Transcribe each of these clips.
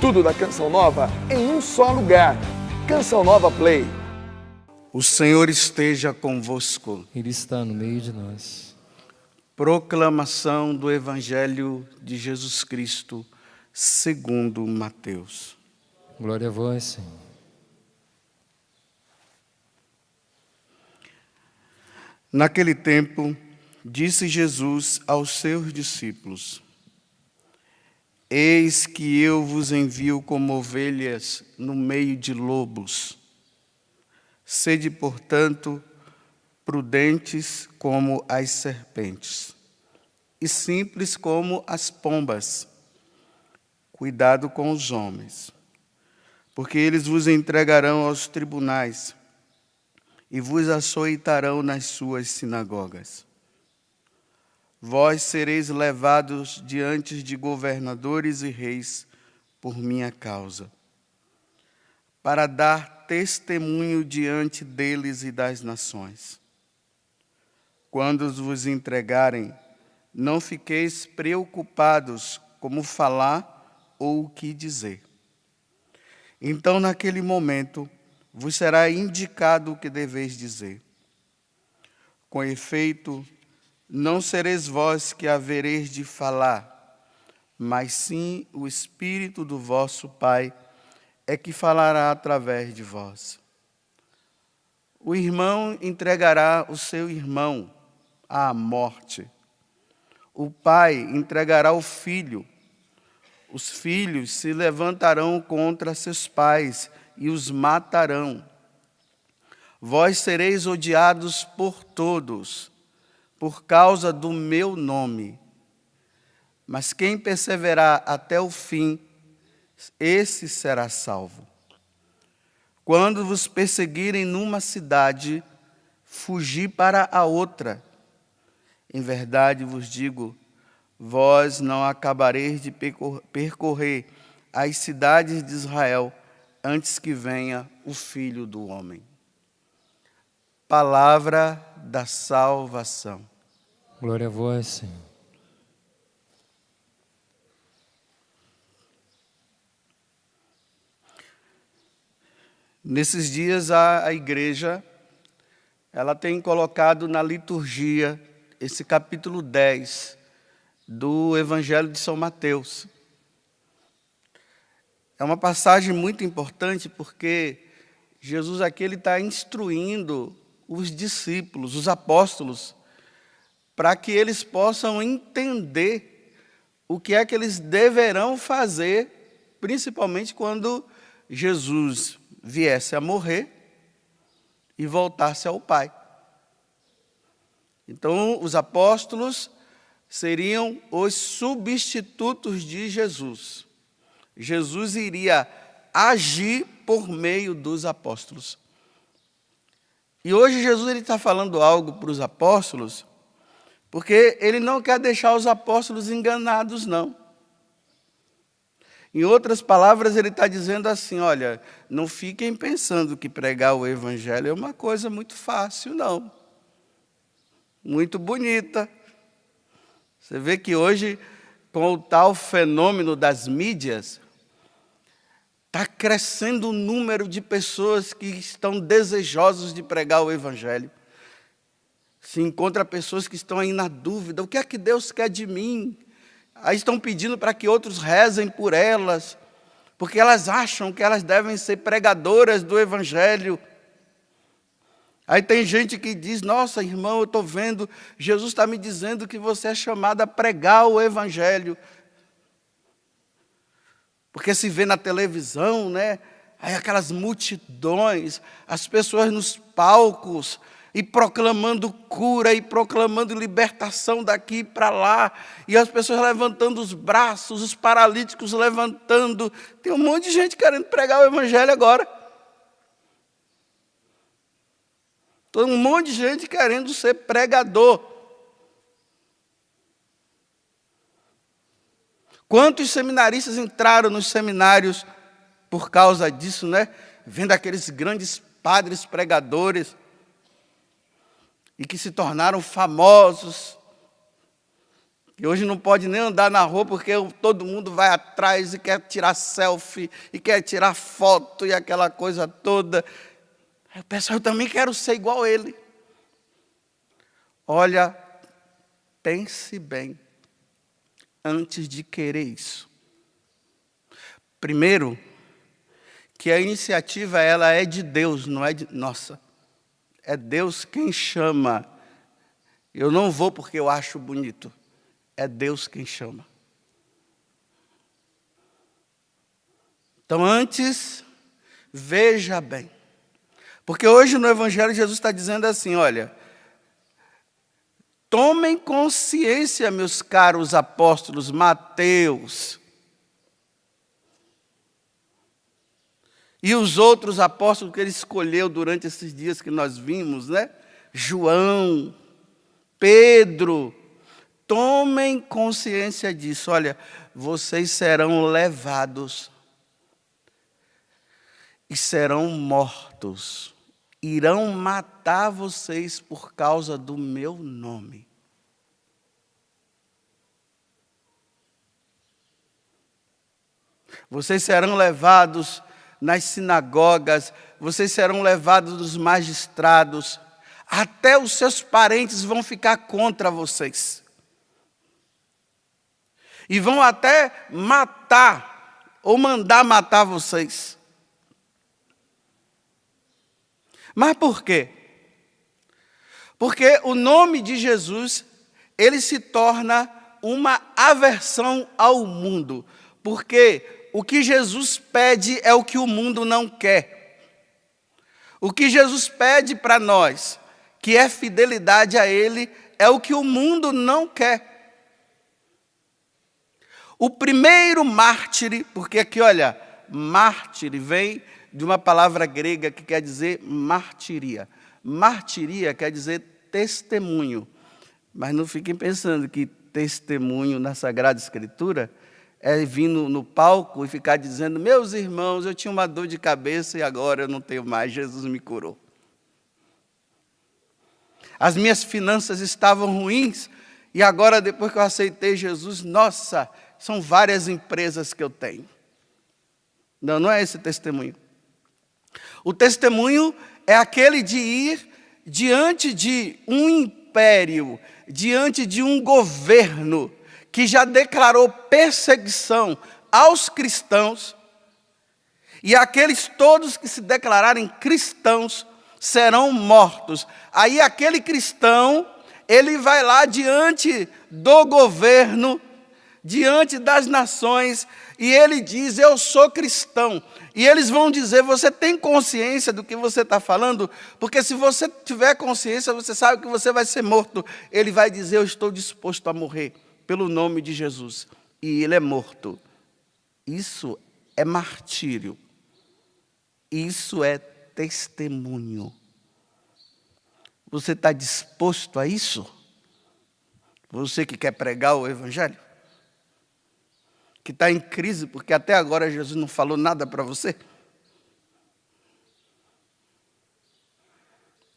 Tudo da Canção Nova em um só lugar. Canção Nova Play. O Senhor esteja convosco. Ele está no meio de nós. Proclamação do Evangelho de Jesus Cristo, segundo Mateus. Glória a vós, Senhor. Naquele tempo, disse Jesus aos seus discípulos: Eis que eu vos envio como ovelhas no meio de lobos. Sede, portanto, prudentes como as serpentes e simples como as pombas. Cuidado com os homens, porque eles vos entregarão aos tribunais e vos açoitarão nas suas sinagogas. Vós sereis levados diante de governadores e reis por minha causa, para dar testemunho diante deles e das nações. Quando vos entregarem, não fiqueis preocupados como falar ou o que dizer. Então, naquele momento, vos será indicado o que deveis dizer. Com efeito, não sereis vós que havereis de falar, mas sim o Espírito do vosso Pai é que falará através de vós. O irmão entregará o seu irmão à morte. O pai entregará o filho. Os filhos se levantarão contra seus pais e os matarão. Vós sereis odiados por todos, por causa do meu nome. Mas quem perseverar até o fim, esse será salvo. Quando vos perseguirem numa cidade, fugi para a outra. Em verdade vos digo, vós não acabareis de percorrer as cidades de Israel antes que venha o Filho do Homem. Palavra da salvação. Glória a vós, Senhor. Nesses dias a igreja ela tem colocado na liturgia esse capítulo 10 do Evangelho de São Mateus. É uma passagem muito importante porque Jesus aqui ele está instruindo os discípulos, os apóstolos, para que eles possam entender o que é que eles deverão fazer, principalmente quando Jesus viesse a morrer e voltasse ao Pai. Então, os apóstolos seriam os substitutos de Jesus. Jesus iria agir por meio dos apóstolos. E hoje Jesus está falando algo para os apóstolos, porque ele não quer deixar os apóstolos enganados, não. Em outras palavras, ele está dizendo assim, olha, não fiquem pensando que pregar o Evangelho é uma coisa muito fácil, não. Muito bonita. Você vê que hoje, com o tal fenômeno das mídias, está crescendo o número de pessoas que estão desejosos de pregar o Evangelho. Se encontra pessoas que estão aí na dúvida, o que é que Deus quer de mim? Aí estão pedindo para que outros rezem por elas, porque elas acham que elas devem ser pregadoras do Evangelho. Aí tem gente que diz, nossa, irmão, eu estou vendo, Jesus está me dizendo que você é chamado a pregar o Evangelho. Porque se vê na televisão, né? Aí aquelas multidões, as pessoas nos palcos, e proclamando cura, e proclamando libertação daqui para lá, e as pessoas levantando os braços, os paralíticos levantando. Tem um monte de gente querendo pregar o Evangelho agora. Tem um monte de gente querendo ser pregador. Quantos seminaristas entraram nos seminários por causa disso, né? Vendo aqueles grandes padres pregadores e que se tornaram famosos. E hoje não pode nem andar na rua porque todo mundo vai atrás e quer tirar selfie, e quer tirar foto e aquela coisa toda. Aí o pessoal, eu também quero ser igual a ele. Olha, pense bem antes de querer isso. Primeiro, que a iniciativa ela é de Deus, não é de nossa. É Deus quem chama. Eu não vou porque eu acho bonito. É Deus quem chama. Então, antes, veja bem. Porque hoje no Evangelho Jesus está dizendo assim, olha, tomem consciência, meus caros apóstolos, Mateus, e os outros apóstolos que ele escolheu durante esses dias que nós vimos, né? João, Pedro, tomem consciência disso. Olha, vocês serão levados e serão mortos. Irão matar vocês por causa do meu nome. Vocês serão levados nas sinagogas, vocês serão levados dos magistrados, até os seus parentes vão ficar contra vocês. E vão até matar, ou mandar matar vocês. Mas por quê? Porque o nome de Jesus, ele se torna uma aversão ao mundo. Porque o que Jesus pede é o que o mundo não quer. O que Jesus pede para nós, que é fidelidade a Ele, é o que o mundo não quer. O primeiro mártir, porque aqui, olha, mártir vem de uma palavra grega que quer dizer martiria. Martiria quer dizer testemunho. Mas não fiquem pensando que testemunho na Sagrada Escritura é vir no palco e ficar dizendo, meus irmãos, eu tinha uma dor de cabeça e agora eu não tenho mais, Jesus me curou. As minhas finanças estavam ruins e agora, depois que eu aceitei Jesus, nossa, são várias empresas que eu tenho. Não, não é esse testemunho. O testemunho é aquele de ir diante de um império, diante de um governo que já declarou perseguição aos cristãos, e aqueles todos que se declararem cristãos serão mortos. Aí aquele cristão, ele vai lá diante do governo, diante das nações, e ele diz, eu sou cristão. E eles vão dizer, você tem consciência do que você está falando? Porque se você tiver consciência, você sabe que você vai ser morto. Ele vai dizer, eu estou disposto a morrer pelo nome de Jesus. E ele é morto. Isso é martírio. Isso é testemunho. Você está disposto a isso? Você que quer pregar o Evangelho? Que está em crise, porque até agora Jesus não falou nada para você?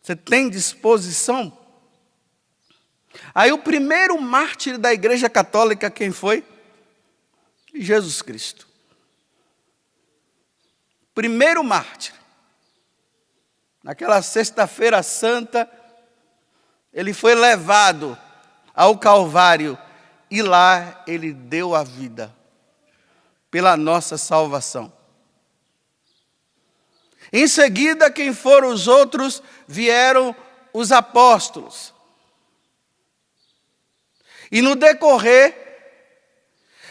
Você tem disposição? Aí o primeiro mártir da Igreja Católica, quem foi? Jesus Cristo. Primeiro mártir. Naquela sexta-feira santa, ele foi levado ao Calvário e lá ele deu a vida pela nossa salvação. Em seguida, quem foram os outros? Vieram os apóstolos. E no decorrer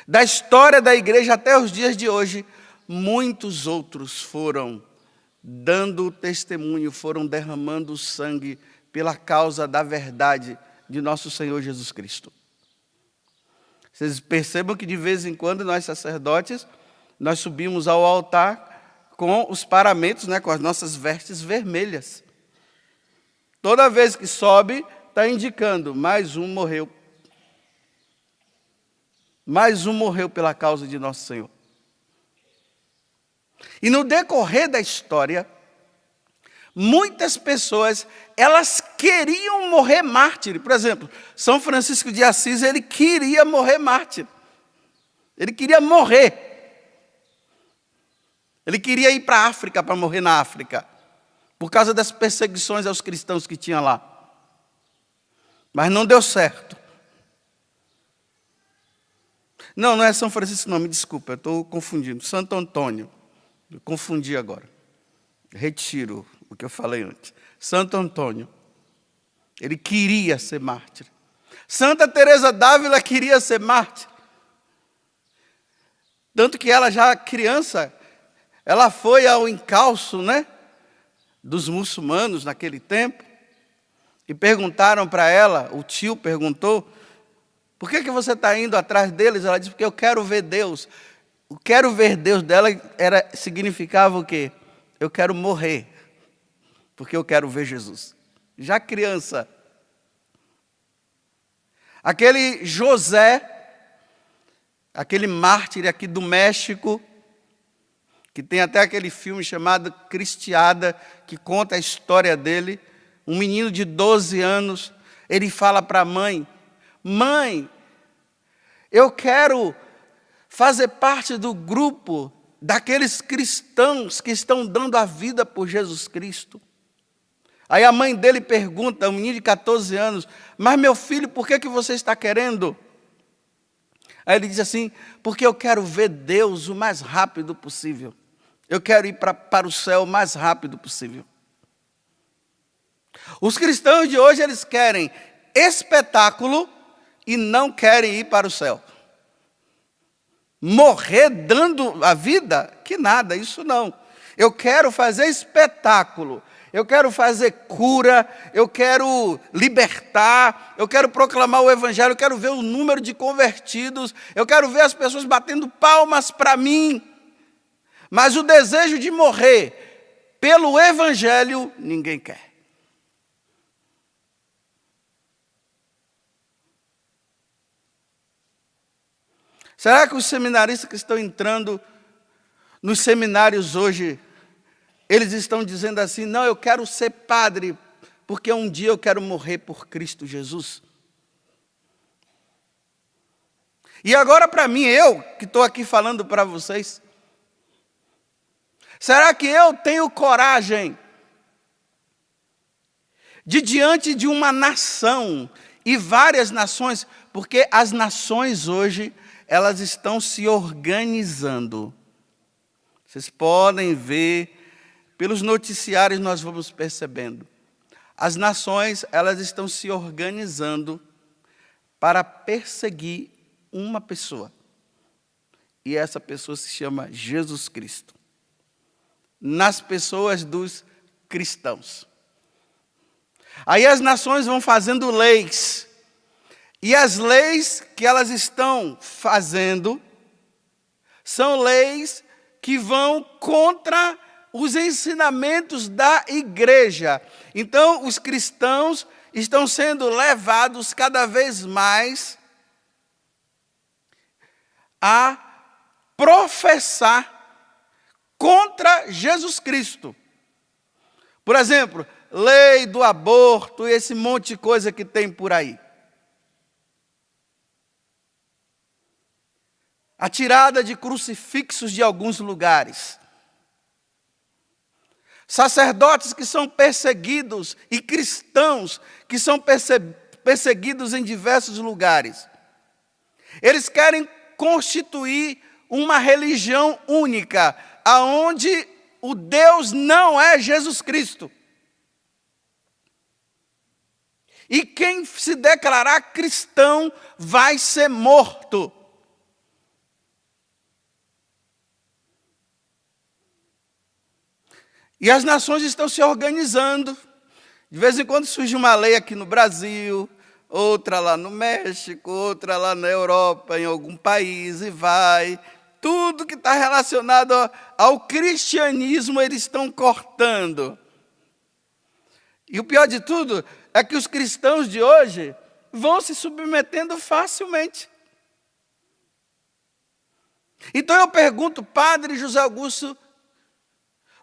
da história da igreja até os dias de hoje, muitos outros foram dando testemunho, foram derramando sangue pela causa da verdade de nosso Senhor Jesus Cristo. Vocês percebam que de vez em quando nós sacerdotes, nós subimos ao altar com os paramentos, né, com as nossas vestes vermelhas. Toda vez que sobe, está indicando, mais um morreu. Mais um morreu pela causa de nosso Senhor. E no decorrer da história, Muitas pessoas, elas queriam morrer mártir. Por exemplo, São Francisco de Assis, ele queria morrer mártir. Ele queria morrer. Ele queria ir para a África para morrer na África, por causa das perseguições aos cristãos que tinha lá. Mas não deu certo. Não é São Francisco, não, me desculpa, eu estou confundindo. Santo Antônio. Eu confundi agora. Retiro o que eu falei antes. Santo Antônio. Ele queria ser mártir. Santa Teresa d'Ávila queria ser mártir. Tanto que ela, já criança, ela foi ao encalço, dos muçulmanos naquele tempo. E perguntaram para ela, o tio perguntou, por que você está indo atrás deles? Ela disse, porque eu quero ver Deus. O quero ver Deus dela significava o quê? Eu quero morrer, porque eu quero ver Jesus. Já criança. Aquele José, aquele mártir aqui do México, que tem até aquele filme chamado Cristiada, que conta a história dele, um menino de 12 anos, ele fala para a mãe, mãe, eu quero fazer parte do grupo daqueles cristãos que estão dando a vida por Jesus Cristo. Aí a mãe dele pergunta, um menino de 14 anos, mas meu filho, por que você está querendo? Aí ele diz assim, porque eu quero ver Deus o mais rápido possível. Eu quero ir para o céu o mais rápido possível. Os cristãos de hoje, eles querem espetáculo e não querem ir para o céu. Morrer dando a vida? Que nada, isso não. Eu quero fazer espetáculo, eu quero fazer cura, eu quero libertar, eu quero proclamar o evangelho, eu quero ver o número de convertidos, eu quero ver as pessoas batendo palmas para mim. Mas o desejo de morrer pelo evangelho, ninguém quer. Será que os seminaristas que estão entrando nos seminários hoje, eles estão dizendo assim, não, eu quero ser padre, porque um dia eu quero morrer por Cristo Jesus? E agora para mim, eu que estou aqui falando para vocês, será que eu tenho coragem de diante de uma nação e várias nações, porque as nações hoje, elas estão se organizando. Vocês podem ver, pelos noticiários nós vamos percebendo. As nações, elas estão se organizando para perseguir uma pessoa. E essa pessoa se chama Jesus Cristo. Nas pessoas dos cristãos. Aí as nações vão fazendo leis. E as leis que elas estão fazendo são leis que vão contra os ensinamentos da igreja. Então, os cristãos estão sendo levados cada vez mais a professar contra Jesus Cristo. Por exemplo, lei do aborto e esse monte de coisa que tem por aí. A tirada de crucifixos de alguns lugares. Sacerdotes que são perseguidos e cristãos que são perseguidos em diversos lugares. Eles querem constituir uma religião única, aonde o Deus não é Jesus Cristo. E quem se declarar cristão vai ser morto. E as nações estão se organizando. De vez em quando surge uma lei aqui no Brasil, outra lá no México, outra lá na Europa, em algum país, e vai. Tudo que está relacionado ao cristianismo, eles estão cortando. E o pior de tudo é que os cristãos de hoje vão se submetendo facilmente. Então eu pergunto, Padre José Augusto,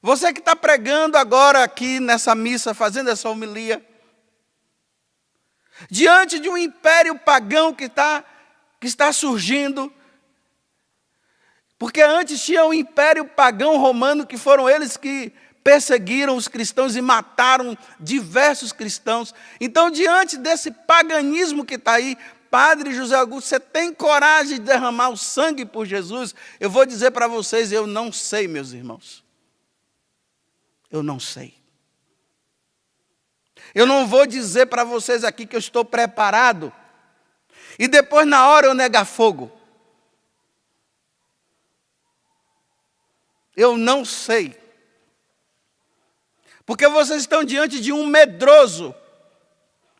Você que está pregando agora aqui nessa missa, fazendo essa homilia, diante de um império pagão que está surgindo, porque antes tinha o império pagão romano, que foram eles que perseguiram os cristãos e mataram diversos cristãos. Então, diante desse paganismo que está aí, Padre José Augusto, você tem coragem de derramar o sangue por Jesus? Eu vou dizer para vocês, eu não sei, meus irmãos. Eu não sei. Eu não vou dizer para vocês aqui que eu estou preparado e depois na hora eu negar fogo. Eu não sei. Porque vocês estão diante de um medroso.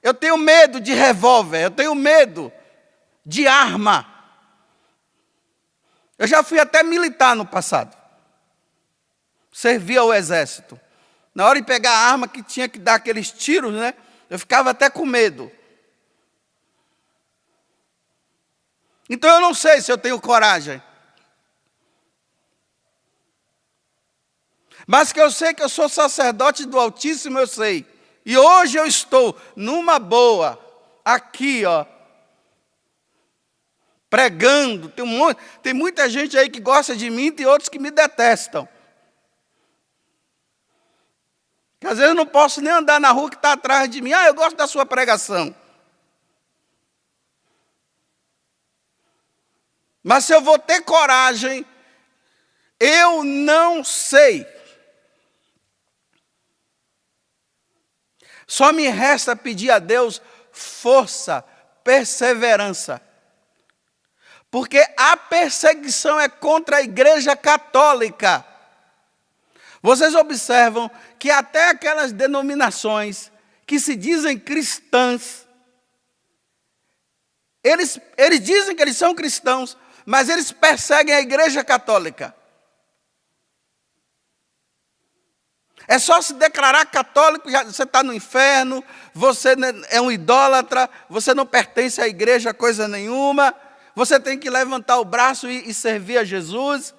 Eu tenho medo de revólver, eu tenho medo de arma. Eu já fui até militar no passado. Servi ao exército. Na hora de pegar a arma que tinha que dar aqueles tiros, né? Eu ficava até com medo. Então eu não sei se eu tenho coragem. Mas que eu sei que eu sou sacerdote do Altíssimo, eu sei. E hoje eu estou numa boa, aqui, ó, pregando. Tem muita gente aí que gosta de mim, tem outros que me detestam. Que às vezes eu não posso nem andar na rua que está atrás de mim. Eu gosto da sua pregação. Mas se eu vou ter coragem, eu não sei. Só me resta pedir a Deus força, perseverança. Porque a perseguição é contra a Igreja Católica. Vocês observam que até aquelas denominações que se dizem cristãs, eles dizem que eles são cristãos, mas eles perseguem a Igreja Católica. É só se declarar católico, você está no inferno, você é um idólatra, você não pertence à igreja coisa nenhuma, você tem que levantar o braço e servir a Jesus.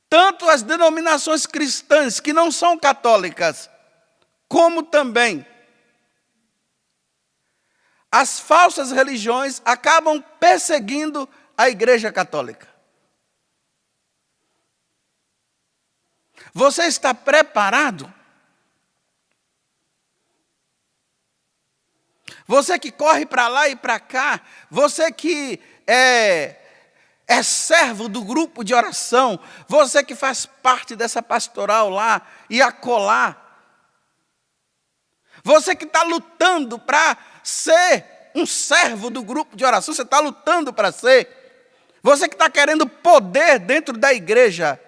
Tanto as denominações cristãs que não são católicas, como também as falsas religiões acabam perseguindo a Igreja Católica. Você está preparado? Você que corre para lá e para cá, você que é servo do grupo de oração, você que faz parte dessa pastoral lá e acolá, você que está lutando para ser um servo do grupo de oração, você está lutando para ser, você que está querendo poder dentro da igreja,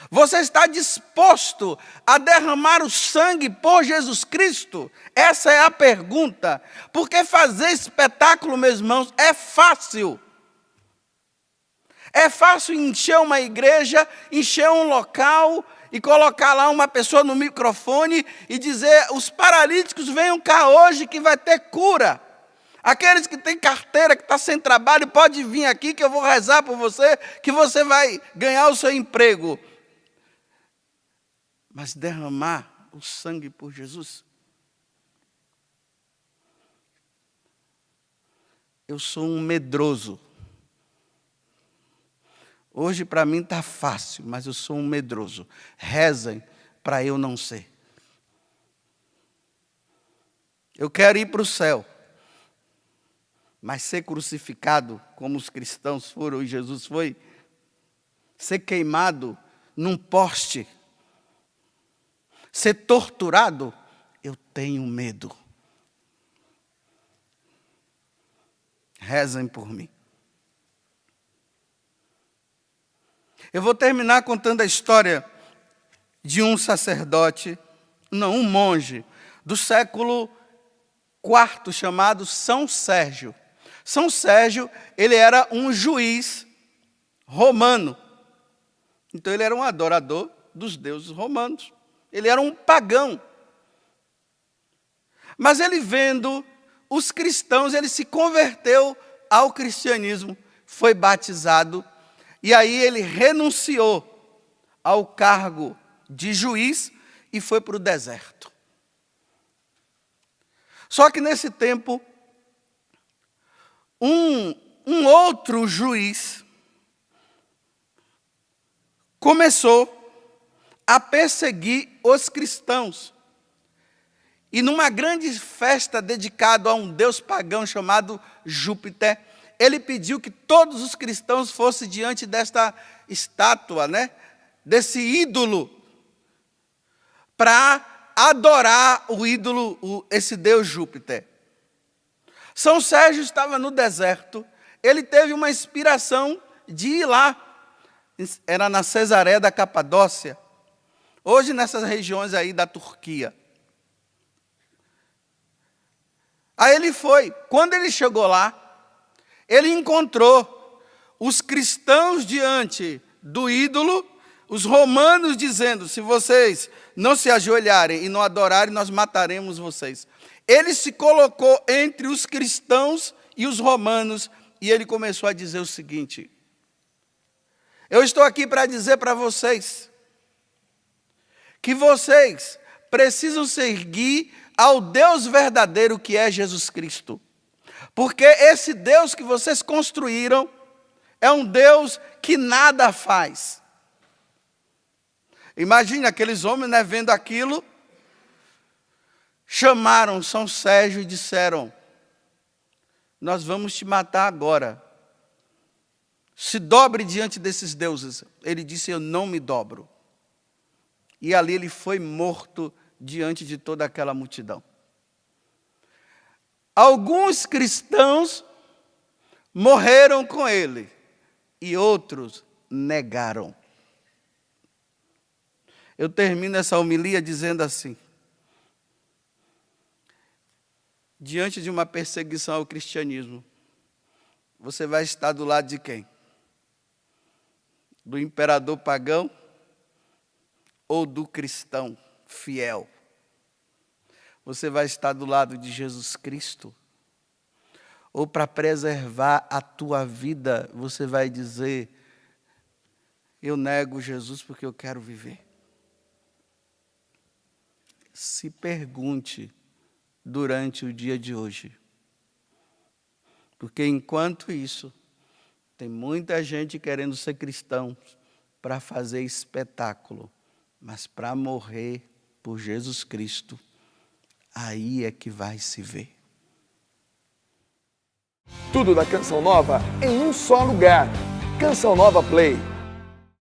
você está disposto a derramar o sangue por Jesus Cristo? Essa é a pergunta. Porque fazer espetáculo, meus irmãos, é fácil. É fácil encher uma igreja, encher um local e colocar lá uma pessoa no microfone e dizer: os paralíticos venham cá hoje que vai ter cura. Aqueles que têm carteira, que está sem trabalho, pode vir aqui que eu vou rezar por você, que você vai ganhar o seu emprego. Mas derramar o sangue por Jesus? Eu sou um medroso. Hoje para mim está fácil, mas eu sou um medroso. Rezem para eu não ser. Eu quero ir para o céu, mas ser crucificado como os cristãos foram e Jesus foi, ser queimado num poste, ser torturado, eu tenho medo. Rezem por mim. Eu vou terminar contando a história de um sacerdote, um monge, do século IV, chamado São Sérgio. São Sérgio, ele era um juiz romano. Então ele era um adorador dos deuses romanos. Ele era um pagão. Mas ele vendo os cristãos, ele se converteu ao cristianismo, foi batizado, e aí ele renunciou ao cargo de juiz e foi para o deserto. Só que nesse tempo, um outro juiz começou a perseguir os cristãos. E numa grande festa dedicada a um deus pagão chamado Júpiter, ele pediu que todos os cristãos fossem diante desta estátua, desse ídolo, para adorar o ídolo, esse deus Júpiter. São Sérgio estava no deserto, ele teve uma inspiração de ir lá. Era na Cesareia da Capadócia, hoje nessas regiões aí da Turquia. Aí ele foi. Quando ele chegou lá, ele encontrou os cristãos diante do ídolo, os romanos dizendo: se vocês não se ajoelharem e não adorarem, nós mataremos vocês. Ele se colocou entre os cristãos e os romanos e ele começou a dizer o seguinte: eu estou aqui para dizer para vocês que vocês precisam seguir ao Deus verdadeiro que é Jesus Cristo. Porque esse Deus que vocês construíram é um Deus que nada faz. Imagine aqueles homens, vendo aquilo, chamaram São Sérgio e disseram: nós vamos te matar agora. Se dobre diante desses deuses. Ele disse: eu não me dobro. E ali ele foi morto diante de toda aquela multidão. Alguns cristãos morreram com ele e outros negaram. Eu termino essa homilia dizendo assim: diante de uma perseguição ao cristianismo, você vai estar do lado de quem? Do imperador pagão ou do cristão fiel? Você vai estar do lado de Jesus Cristo? Ou para preservar a tua vida, você vai dizer: eu nego Jesus porque eu quero viver? Se pergunte durante o dia de hoje. Porque enquanto isso, tem muita gente querendo ser cristão para fazer espetáculo, mas para morrer por Jesus Cristo, aí é que vai se ver. Tudo da Canção Nova em um só lugar. Canção Nova Play.